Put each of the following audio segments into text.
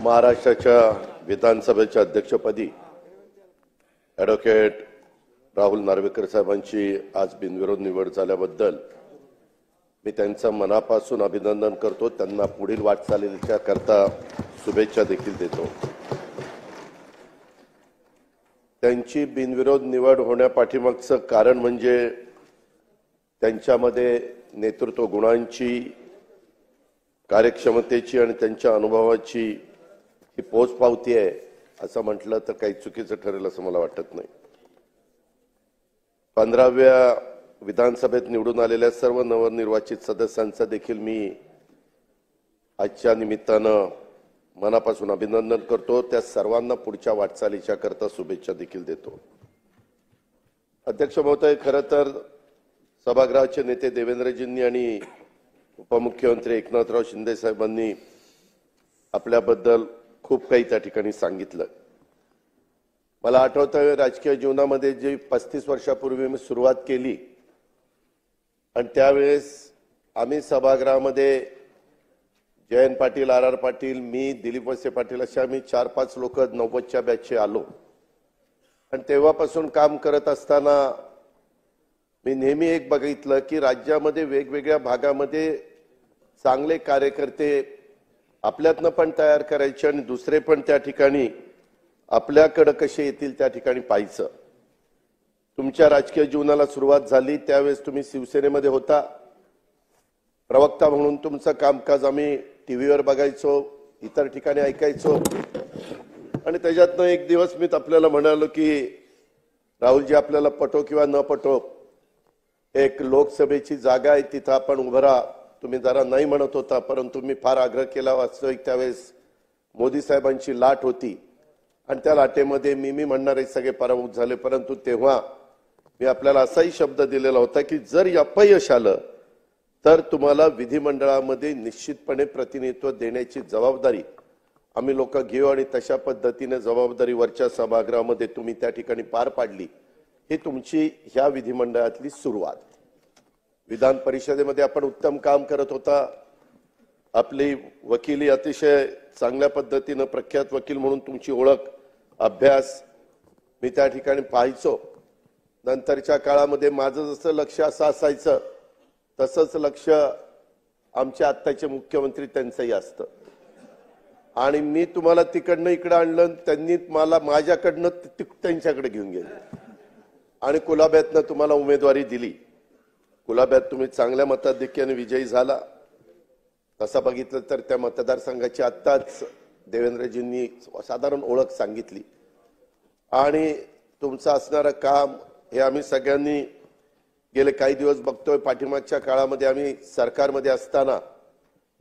महाराष्ट्राच्या विधानसभेच्या अध्यक्षपदी ॲडव्होकेट राहुल नार्वेकर साहेबांची आज बिनविरोध निवड झाल्याबद्दल मी त्यांचं मनापासून अभिनंदन करतो। त्यांना पुढील वाटचालीच्या करता शुभेच्छा देखील देतो। त्यांची बिनविरोध निवड होण्यापाठीमागचं कारण म्हणजे त्यांच्यामध्ये नेतृत्व गुणांची, कार्यक्षमतेची आणि त्यांच्या अनुभवाची ही पोचपावती आहे असं म्हटलं तर काही चुकीचं ठरेल असं मला वाटत नाही। 15व्या विधानसभेत निवडून आलेल्या सर्व नवनिर्वाचित सदस्यांचा देखील मी आजच्या निमित्तानं मनापासून अभिनंदन करतो। त्या सर्वांना पुढच्या वाटचालीच्या करता शुभेच्छा देखील देतो। अध्यक्ष महोदय, खरं तर सभागृहाचे नेते देवेंद्रजींनी आणि उपमुख्यमंत्री एकनाथराव शिंदे साहेबांनी आपल्याबद्दल खूप काही त्या ठिकाणी सांगितलं। मला आठवतं राजकीय जीवनामध्ये जी 35 वर्षापूर्वी मी सुरुवात केली आणि त्यावेळेस आम्ही सभागृहामध्ये जयंत पाटील, आर पाटील, मी, दिलीप वळसे पाटील अशा आम्ही 4-5 लोक 90च्या बॅचचे आलो आणि तेव्हापासून काम करत असताना मी नेहमी एक बघितलं की राज्यामध्ये वेगवेगळ्या भागामध्ये चांगले कार्यकर्ते आपल्यातनं पण तयार करायचे आणि दुसरे पण त्या ठिकाणी आपल्याकडे कसे येतील त्या ठिकाणी पाहायचं। तुमच्या राजकीय जीवनाला सुरुवात झाली त्यावेळेस तुम्ही शिवसेनेमध्ये होता। प्रवक्ता म्हणून तुमचं कामकाज आम्ही टीव्हीवर बघायचो, इतर ठिकाणी ऐकायचो आणि त्याच्यातनं एक दिवस मी आपल्याला म्हणालो की राहुलजी, आपल्याला पटो किंवा न पटो एक लोकसभेची जागा आहे, तिथं आपण उभं राहा। तुम्ही जरा नाही म्हणत होता, परंतु मी फार आग्रह केला। वास्तविक त्यावेळेस मोदी साहेबांची लाट होती आणि त्या लाटेमध्ये मी म्हणणारे सगळे पराभूत झाले। परंतु तेव्हा मी आपल्याला असाही शब्द दिलेला होता की जर अपयश आलं तर तुम्हाला विधिमंडळामध्ये निश्चितपणे प्रतिनिधित्व देण्याची जबाबदारी आम्ही लोक घेऊ आणि तशा पद्धतीने जबाबदारी वरच्या सभागृहामध्ये तुम्ही त्या ठिकाणी पार पाडली। ही तुमची ह्या विधिमंडळातली सुरुवात। विधान परिषदेमध्ये आपण उत्तम काम करत होता। आपली वकिली अतिशय चांगल्या पद्धतीने प्रख्यात वकील म्हणून तुमची ओळख, अभ्यास मी त्या ठिकाणी पाहायचो। नंतरच्या काळामध्ये माझं जसं लक्ष असं असायचं तसंच लक्ष आमच्या आत्ताचे मुख्यमंत्री त्यांचंही असतं आणि मी तुम्हाला तिकडनं इकडे आणलं, त्यांनी मला माझ्याकडनं त्यांच्याकडे घेऊन गेले आणि कुलाब्यातनं तुम्हाला उमेदवारी दिली। कुलाब्यात तुम्ही चांगल्या मताधिक्याने विजयी झाला। तसं बघितलं तर त्या मतदारसंघाची आत्ताच देवेंद्रजींनी साधारण ओळख सांगितली आणि तुमचं असणारं काम हे आम्ही सगळ्यांनी गेले काही दिवस बघतोय। पाठीमागच्या काळामध्ये आम्ही सरकारमध्ये असताना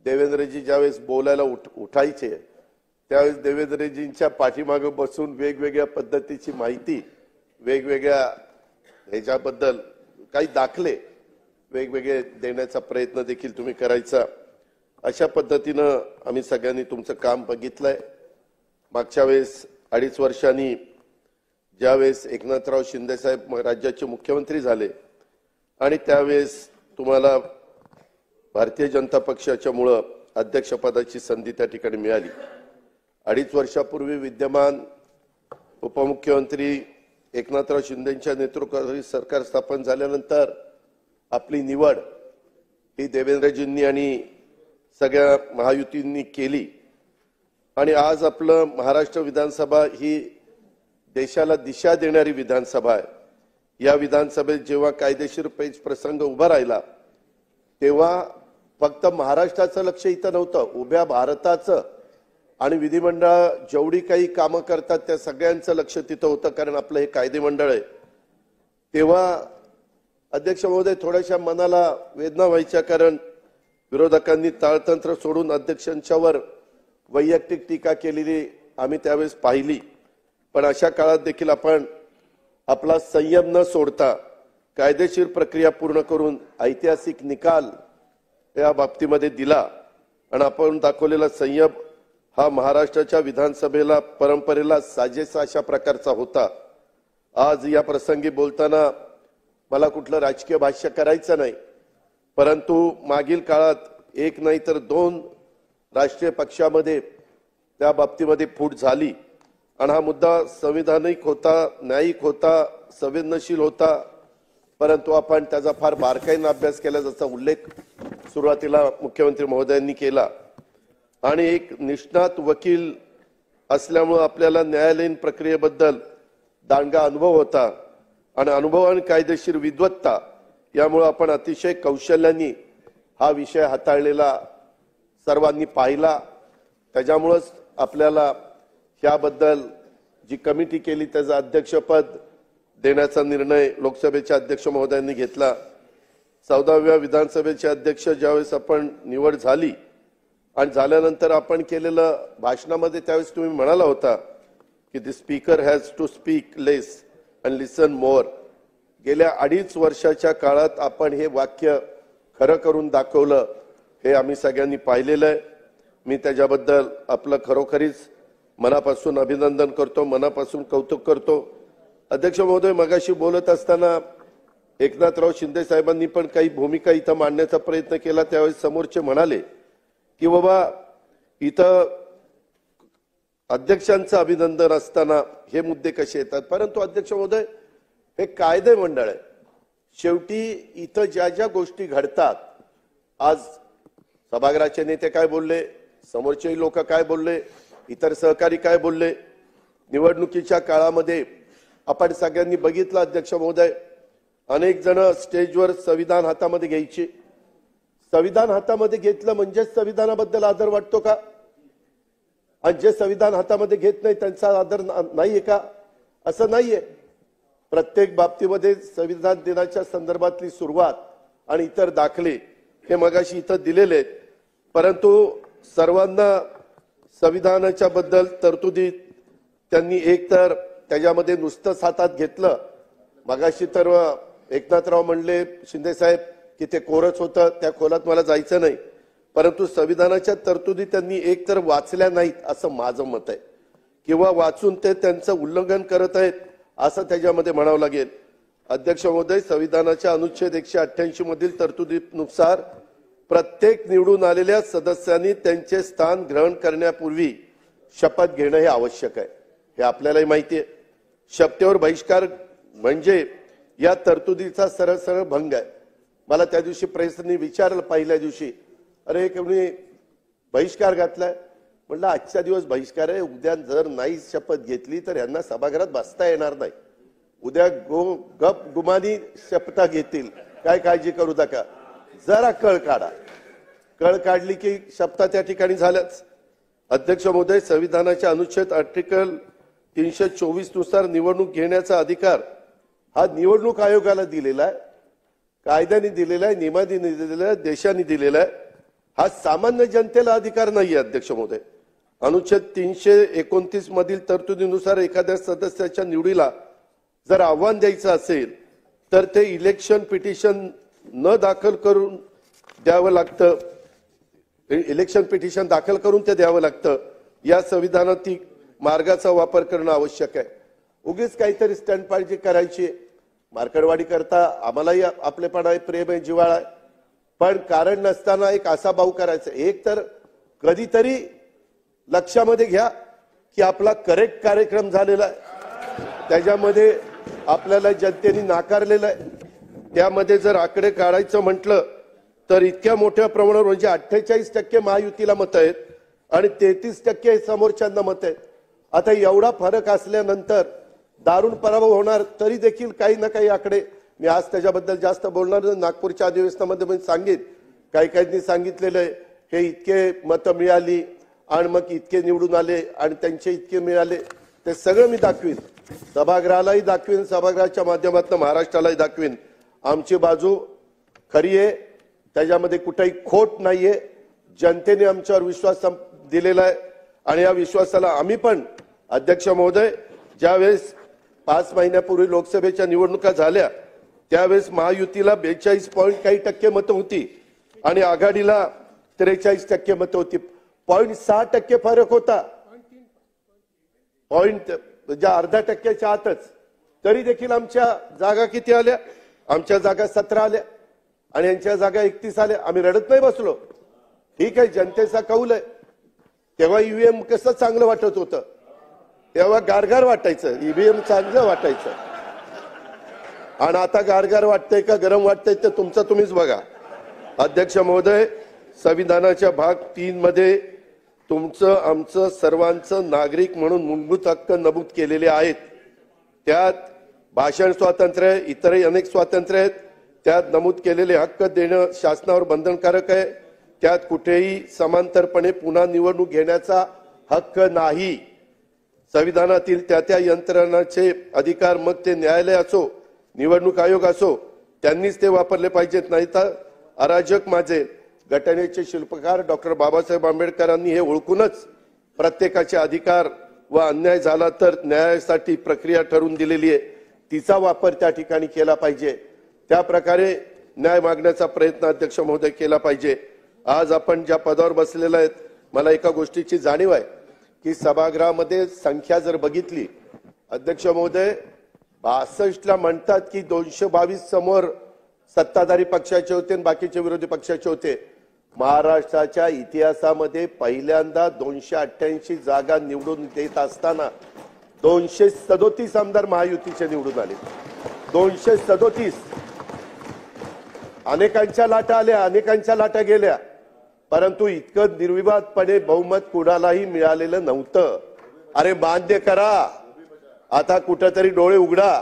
देवेंद्रजी ज्यावेळेस बोलायला उठायचे त्यावेळेस देवेंद्रजींच्या पाठीमागे बसून वेगवेगळ्या पद्धतीची माहिती, वेगवेगळ्या ह्याच्याबद्दल काही दाखले वेगवेगळे देण्याचा प्रयत्न देखील तुम्ही करायचा। अशा पद्धतीनं आम्ही सगळ्यांनी तुमचं काम बघितलंय। मागच्या वेळेस 2.5 वर्षांनी ज्यावेळेस एकनाथराव शिंदे साहेब राज्याचे मुख्यमंत्री झाले आणि त्यावेळेस तुम्हाला भारतीय जनता पक्षाच्यामुळं अध्यक्षपदाची संधी त्या ठिकाणी मिळाली। 2.5 वर्षापूर्वी विद्यमान उपमुख्यमंत्री एकनाथराव शिंदेंच्या नेतृत्वाखाली सरकार स्थापन झाल्यानंतर आपली निवड ही देवेंद्रजींनी आणि सगळ्या महायुतींनी केली आणि आज आपलं महाराष्ट्र विधानसभा ही देशाला दिशा देणारी विधानसभा आहे। या विधानसभेत जेव्हा कायदेशीर पेच प्रसंग उभा राहिला तेव्हा फक्त महाराष्ट्राचं लक्ष इथं नव्हतं, उभ्या भारताचं आणि विधिमंडळ जेवढी काही कामं करतात त्या सगळ्यांचं लक्ष तिथं होतं, कारण आपलं हे कायदेमंडळ आहे। तेव्हा अध्यक्ष महोदय, थोड्याशा मनाला वेदना व्हायच्या, कारण विरोधकांनी ताळतंत्र सोडून अध्यक्षांच्यावर वैयक्तिक टीका केलेली आम्ही त्यावेळेस पाहिली। पण अशा काळात देखील आपण आपला संयम न सोडता कायदेशीर प्रक्रिया पूर्ण करून ऐतिहासिक निकाल या बाबतीमध्ये दिला आणि आपण दाखवलेला संयम हा महाराष्ट्राच्या विधानसभेला परंपरेला साजेसा अशा प्रकारचा होता। आज या प्रसंगी बोलताना मला कुठलं राजकीय भाष्य करायचं नाही, परंतु मागील काळात एक नाही तर 2 राष्ट्रीय पक्षामध्ये त्या बाबतीमध्ये फूट झाली आणि हा मुद्दा संविधानिक होता, न्यायिक होता, संवेदनशील होता, परंतु आपण त्याचा फार बारकाईने अभ्यास केला, जसा उल्लेख सुरुवातीला मुख्यमंत्री महोदयांनी केला. आणि एक निष्णात वकील असल्यामुळे आपल्याला न्यायालयीन प्रक्रियेबद्दल दांडगा अनुभव होता आणि अनुभव आणि कायदेशीर विद्वत्ता यामुळे आपण अतिशय कौशल्याने हा विषय हाताळलेला सर्वांनी पाहिला. त्याच्यामुळेच आपल्याला याबद्दल जी कमिटी केली त्याचं अध्यक्षपद देण्याचा निर्णय लोकसभेचे अध्यक्ष महोदयांनी घेतला. 14व्या विधानसभेचे अध्यक्ष ज्यावेळेस आपण निवड झाली आणि झाल्यानंतर आपण केलेलं भाषणामध्ये त्यावेळेस तुम्ही म्हणाला होता की the speaker has to speak less and listen more. गेल्या 2.5 वर्षाच्या काळात आपण हे वाक्य खरं करून दाखवलं, हे आम्ही सगळ्यांनी पाहिलेलं आहे. मी त्याच्याबद्दल आपलं खरोखरीच मनापासून अभिनंदन करतो, मनापासून कौतुक करतो. अध्यक्ष महोदय, मगाशी बोलत असताना एकनाथराव शिंदे साहेबांनी पण काही भूमिका इथं मांडण्याचा प्रयत्न केला. त्यावेळेस समोरचे म्हणाले की बाबा इथं अध्यक्षांचं अभिनंदन असताना हे मुद्दे कसे येतात. परंतु अध्यक्ष महोदय, हे कायदे मंडळ आहे. शेवटी इथं ज्या ज्या गोष्टी घडतात, आज सभागृहाचे नेते काय बोलले, समोरचे लोक काय बोलले, इतर सहकारी काय बोलले, निवडणुकीच्या काळामध्ये आपण सगळ्यांनी बघितलं अध्यक्ष महोदय, अनेक जण स्टेजवर संविधान हातामध्ये घ्यायचे. संविधान हातामध्ये घेतलं म्हणजे संविधानाबद्दल आदर वाटतो का? आणि जे संविधान हातामध्ये घेत नाही त्यांचा आदर नाहीये का? असं नाहीये. प्रत्येक बाबतीमध्ये संविधान दिनाच्या संदर्भातली सुरुवात आणि इतर दाखले हे मगाशी इथं दिलेले आहेत. परंतु सर्वांना संविधानाच्या बद्दल तरतुदी त्यांनी एकतर त्याच्यामध्ये नुसतंच हातात घेतलं. मगाशी तर एकनाथराव म्हणले शिंदे साहेब की ते कोरच होतं, त्या खोलात मला जायचं नाही. परंतु संविधानाच्या तरतुदी त्यांनी एकतर वाचल्या नाहीत असं माझं मत आहे, किंवा वाचून ते त्यांचं उल्लंघन करत आहेत असं त्याच्यामध्ये म्हणावं लागेल. अध्यक्ष महोदय, संविधानाच्या अनुच्छेद 188 मधील तरतुदीनुसार प्रत्येक निवडून आलेल्या सदस्यांनी त्यांचे स्थान ग्रहण करण्यापूर्वी शपथ घेणं हे आवश्यक आहे. हे आपल्यालाही माहिती आहे. शपथेवर बहिष्कार म्हणजे या तरतुदीचा सरळ सरळ भंग आहे. मला त्या दिवशी प्रेसने विचारलं पहिल्या दिवशी, अरे कोणी बहिष्कार घातलाय? म्हटलं आजच्या दिवस बहिष्कार आहे, उद्या जर नाही शपथ घेतली तर यांना सभागृहात बसता येणार नाही. उद्या गप गुमानी शपथा घेतील, काय काळजी करू नका. जरा कळ काढा. कळ काढली की शपथा त्या ठिकाणी झाल्याच. अध्यक्ष महोदय, संविधानाच्या अनुच्छेद आर्टिकल 324 नुसार निवडणूक घेण्याचा अधिकार हा निवडणूक आयोगाला दिलेला आहे, कायद्याने दिलेला आहे, नियमाने दिलेला आहे, देशाने दिलेला आहे. हा सामान्य जनतेला अधिकार नाहीये. अध्यक्ष महोदय, अनुच्छेद 329 मधील तरतुदीनुसार एखाद्या सदस्याच्या निवडीला जर आव्हान द्यायचं असेल तर ते इलेक्शन पिटिशन न दाखल करून द्यावं लागतं. इलेक्शन पिटिशन दाखल करून ते द्यावं लागतं. या संविधानातील मार्गाचा वापर करणं आवश्यक आहे. उगीच काहीतरी स्टंटबाजी करायची, मार्कडवाडी करता आम्हालाही आपलेपणा आहे, प्रेम आहे, जिव्हाळा आहे, पण कारण नसताना एक असा भाऊ करायचा. एक तर कधीतरी लक्षामध्ये घ्या की आपला करेक्ट कार्यक्रम झालेला आहे, त्याच्यामध्ये आपल्याला जनतेने नाकारलेलं आहे. त्यामध्ये जर आकडे काढायचं म्हटलं तर इतक्या मोठ्या प्रमाणावर म्हणजे 48% महायुतीला मतं आहेत आणि 33% समोरच्यांना मतं आहेत. आता एवढा फरक असल्यानंतर दारुण पराभव होणार तरी देखील काही ना काही आकडे, मी आज त्याच्याबद्दल जास्त बोलणार नाही, नागपूरच्या अधिवेशनामध्ये मी सांगेन, काही सांगितलेलं आहे हे इतके मतं मिळाली आणि मग इतके निवडून आले आणि त्यांचे इतके मिळाले, ते सगळं मी दाखवीन. सभागृहालाही दाखवीन, सभागृहाच्या माध्यमातून महाराष्ट्रालाही दाखवीन. आमची बाजू खरी आहे, त्याच्यामध्ये कुठेही खोट नाहीये. जनतेने आमच्यावर विश्वास दिलेला आहे आणि या विश्वासाला आम्ही पण, अध्यक्ष महोदय, ज्यावेळेस 5 महिन्यापूर्वी लोकसभेच्या निवडणुका झाल्या त्यावेळेस महायुतीला 42 पॉइंट काही टक्के मतं होती आणि आघाडीला 43% मतं होती. 0.6% फरक होता, पॉइंट म्हणजे अर्धा टक्क्याच्या आतच. तरी देखील आमच्या जागा किती आल्या? आमच्या जागा 17 आल्या आणि यांच्या जागा 31 आल्या. आम्ही रडत नाही बसलो. ठीक आहे, जनतेचा कौल आहे. तेव्हा ईव्हीएम कसं चांगलं वाटत होतं, तेव्हा गारगार वाटायचं, ईव्हीएम चांगलं वाटायचं. आणि आता गारगार वाटतंय का गरम वाटतंय ते तुमचं तुम्हीच बघा. अध्यक्ष महोदय, संविधानाच्या भाग 3 मध्ये तुमचं आमचं सर्वांचं नागरिक म्हणून मूलभूत हक्क नमूद केलेले आहेत. त्यात भाषण स्वातंत्र्य, इतरही अनेक स्वातंत्र्य आहेत. त्यात नमूद केलेले हक्क देणं शासनावर बंधनकारक आहे. त्यात कुठेही समांतरपणे पुन्हा निवडणूक घेण्याचा हक्क नाही. संविधानातील त्या यंत्रणाचे अधिकार, मग ते न्यायालय असो, निवडणूक आयोग असो, त्यांनीच ते वापरले पाहिजेत. नाही तर अराजक माझे घटनेचे शिल्पकार डॉक्टर बाबासाहेब आंबेडकरांनी हे ओळखूनच प्रत्येकाचे अधिकार व अन्याय झाला तर न्यायासाठी प्रक्रिया ठरवून दिलेली आहे, तिचा वापर त्या ठिकाणी केला पाहिजे. त्या प्रकारे न्याय मागण्याचा प्रयत्न अध्यक्ष महोदय केला पाहिजे. आज आपण ज्या पदावर बसलेला आहेत, मला एका गोष्टीची जाणीव आहे की सभागृहामध्ये संख्या जर बघितली, अध्यक्ष महोदय 62ला म्हणतात की 222 समोर सत्ताधारी पक्षाचे होते आणि बाकीचे विरोधी पक्षाचे होते. महाराष्ट्राच्या इतिहासामध्ये पहिल्यांदा 288 जागा निवडून देत असताना 237 आमदार महायुतीचे निवडून आले. 237. अनेकांच्या लाटा आल्या, अनेकांच्या लाटा गेल्या, परंतु इतकं निर्विवादपणे बहुमत कुणालाही मिळालेलं नव्हतं. अरे मान्य करा, आता कुठेतरी डोळे उघडा.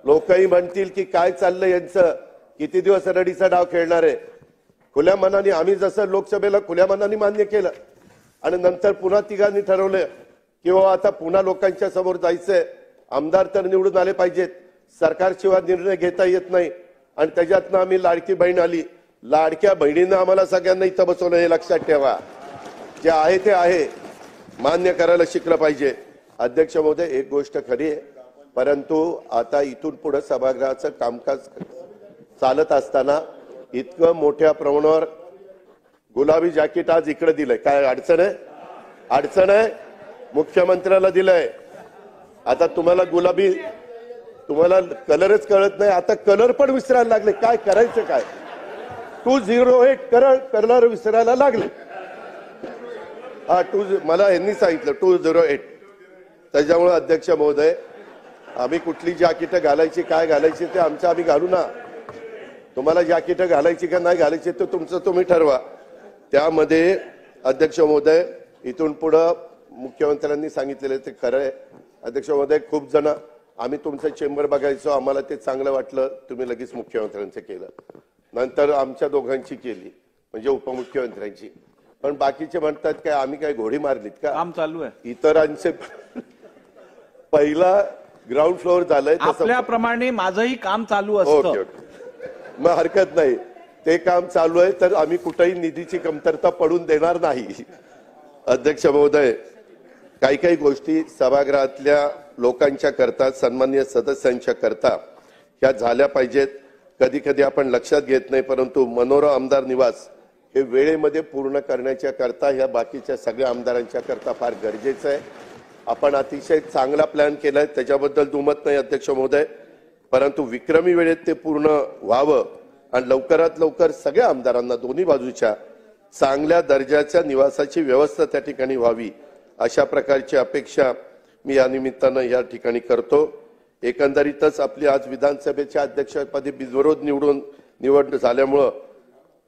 लोकही म्हणतील की काय चाललंय यांचं, किती दिवस रडीचा डाव खेळणार आहे. खुल्या मनाने आम्ही जसं लोकसभेला खुल्या मनाने मान्य केलं आणि नंतर पुन्हा तिघांनी ठरवलं की आता पुन्हा लोकांच्या समोर जायचंय, आमदार तर निवडून आले पाहिजेत, सरकारशिवाय निर्णय घेता येत नाही. आणि त्याच्यातनं आम्ही लाडकी बहीण आली. लाडक्या बहिणीनं आम्हाला सगळ्यांना इथं बसवलं, हे लक्षात ठेवा. जे आहे ते आहे, मान्य करायला शिकलं पाहिजे. अध्यक्ष महोदय, एक गोष्ट खरी आहे, परंतु आता इथून पुढे सभागृहाचं कामकाज चालत असताना इतकं मोठ्या प्रमाणावर गुलाबी जॅकेट आज इकडे दिलंय, काय अडचण आहे? अडचण आहे. मुख्यमंत्र्याला दिलंय. आता तुम्हाला गुलाबी, तुम्हाला कलरच कळत नाही, आता कलर पण विसरायला लागले. काय करायचं काय? 208 कलर विसरायला लागले. हा मला यांनी सांगितलं 208. त्याच्यामुळे अध्यक्ष महोदय, आम्ही कुठली जॅकेट घालायची, काय घालायची ते आमचं आम्ही घालू ना. तुम्हाला जॅकेट घालायची का नाही घालायची ते तुमचं तुम्ही ठरवा. त्यामध्ये अध्यक्ष महोदय, इथून पुढे मुख्यमंत्र्यांनी सांगितलेलं ते खरं आहे. अध्यक्ष महोदय, खूप जण आम्ही तुमचं चेंबर बघायचो, आम्हाला ते चांगलं वाटलं, तुम्ही लगेच मुख्यमंत्र्यांचं केलं, नंतर आमच्या दोघांची केली, म्हणजे उपमुख्यमंत्र्यांची. पण बाकीचे म्हणतात काय आम्ही काय घोडी मारलीत का? काम चालू आहे. इतरांचे पहिला ग्राउंड फ्लोअर झालंय, आपल्याप्रमाणे माझंही काम चालू असतं. ओके ओके, मग हरकत नाही. ते काम चालू आहे तर आम्ही कुठेही निधीची कमतरता पडून देणार नाही. अध्यक्ष महोदय, काही काही गोष्टी सभागृहातल्या लोकांच्या करता, सन्माननीय सदस्यांच्या करता ह्या झाल्या पाहिजेत. कधी कधी आपण लक्षात घेत नाही, परंतु मनोरा आमदार निवास हे वेळेमध्ये पूर्ण करण्याच्या करता ह्या बाकीच्या सगळ्या आमदारांच्या करता फार गरजेचं आहे. आपण अतिशय चांगला प्लॅन केलाय, त्याच्याबद्दल दुमत नाही अध्यक्ष महोदय, परंतु विक्रमी वेळेत ते पूर्ण व्हावं आणि लवकरात लवकर सगळ्या आमदारांना दोन्ही बाजूच्या चांगल्या दर्जाच्या निवासाची व्यवस्था त्या ठिकाणी व्हावी, अशा प्रकारची अपेक्षा मी या निमित्तानं या ठिकाणी करतो. एकंदरीतच आपली आज विधानसभेच्या अध्यक्षपदी बिनविरोध निवड झाल्यामुळं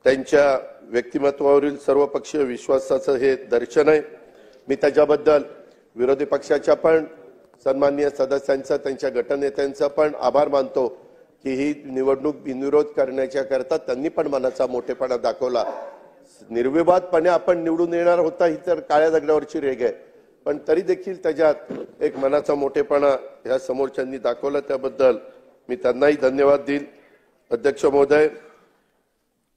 त्यांच्या व्यक्तिमत्वावरील सर्वपक्षीय विश्वासाचं हे दर्शन आहे. मी त्याच्याबद्दल विरोधी पक्षाच्या पण सन्माननीय सदस्यांचा, त्यांच्या गटनेत्यांचा पण आभार मानतो की ही निवडणूक बिनविरोध करण्याच्या करता त्यांनी पण मनाचा मोठेपणा दाखवला. निर्विवादपणे आपण निवडून येणार होता ही तर काळ्या दगडावरची रेघ आहे, पण तरी देखील त्याच्यात एक मनाचा मोठेपणा या समोरच्यांनी दाखवला, त्याबद्दल मी त्यांनाही धन्यवाद देईन. अध्यक्ष महोदय,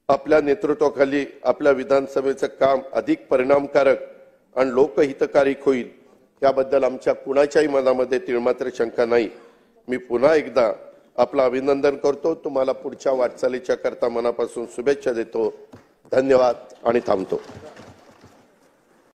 आपल्या नेतृत्वाखाली आपल्या विधानसभेचं काम अधिक परिणामकारक आणि लोकहितकारी होईल याबद्दल आमच्या कुणाच्याही मनामध्ये तिळमात्र शंका नाही. मी पुन्हा एकदा आपलं अभिनंदन करतो. तुम्हाला पुढच्या वाटचालीच्या करता मनापासून शुभेच्छा देतो. धन्यवाद आणि थांबतो.